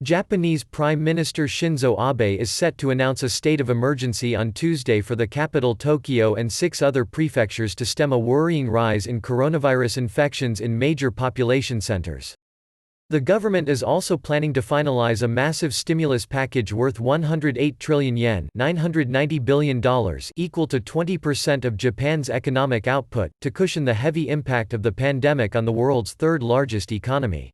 Japanese Prime Minister Shinzo Abe is set to announce a state of emergency on Tuesday for the capital Tokyo and 6 other prefectures to stem a worrying rise in coronavirus infections in major population centers. The government is also planning to finalize a massive stimulus package worth 108 trillion yen $990 billion equal to 20% of Japan's economic output, to cushion the heavy impact of the pandemic on the world's third-largest economy.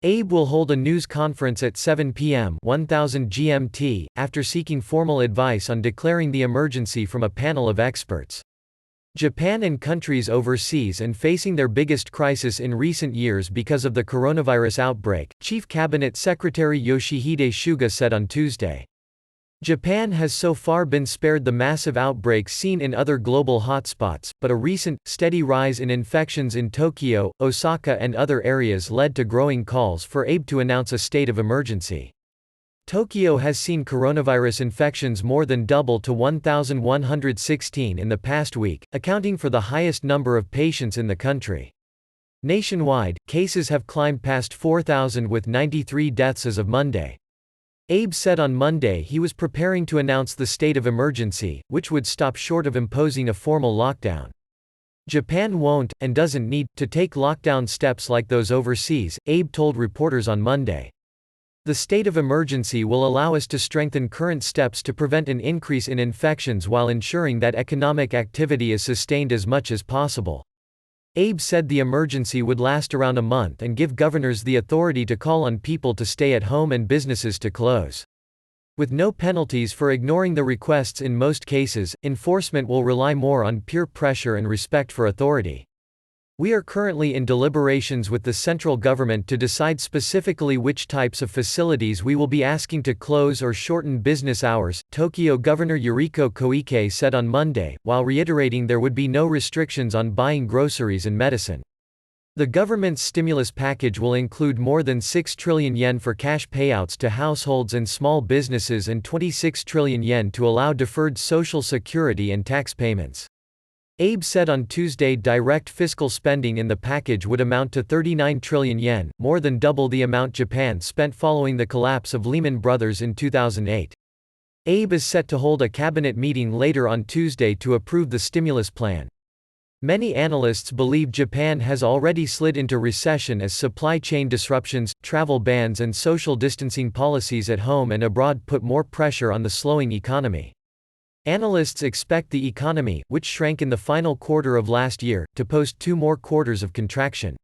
Abe will hold a news conference at 7 p.m. 1000 GMT, after seeking formal advice on declaring the emergency from a panel of experts. Japan and countries overseas and facing their biggest crisis in recent years because of the coronavirus outbreak, Chief Cabinet Secretary Yoshihide Suga said on Tuesday. Japan has so far been spared the massive outbreaks seen in other global hotspots, but a recent, steady rise in infections in Tokyo, Osaka and other areas led to growing calls for Abe to announce a state of emergency. Tokyo has seen coronavirus infections more than double to 1,116 in the past week, accounting for the highest number of patients in the country. Nationwide, cases have climbed past 4,000 with 93 deaths as of Monday. Abe said on Monday he was preparing to announce the state of emergency, which would stop short of imposing a formal lockdown. Japan won't, and doesn't need, to take lockdown steps like those overseas, Abe told reporters on Monday. The state of emergency will allow us to strengthen current steps to prevent an increase in infections while ensuring that economic activity is sustained as much as possible. Abe said the emergency would last around a month and give governors the authority to call on people to stay at home and businesses to close. With no penalties for ignoring the requests in most cases, enforcement will rely more on peer pressure and respect for authority. We are currently in deliberations with the central government to decide specifically which types of facilities we will be asking to close or shorten business hours, Tokyo Governor Yuriko Koike said on Monday, while reiterating there would be no restrictions on buying groceries and medicine. The government's stimulus package will include more than 6 trillion yen for cash payouts to households and small businesses and 26 trillion yen to allow deferred social security and tax payments. Abe said on Tuesday direct fiscal spending in the package would amount to 39 trillion yen, more than double the amount Japan spent following the collapse of Lehman Brothers in 2008. Abe is set to hold a cabinet meeting later on Tuesday to approve the stimulus plan. Many analysts believe Japan has already slid into recession as supply chain disruptions, travel bans and social distancing policies at home and abroad put more pressure on the slowing economy. Analysts expect the economy, which shrank in the final quarter of last year, to post 2 more quarters of contraction.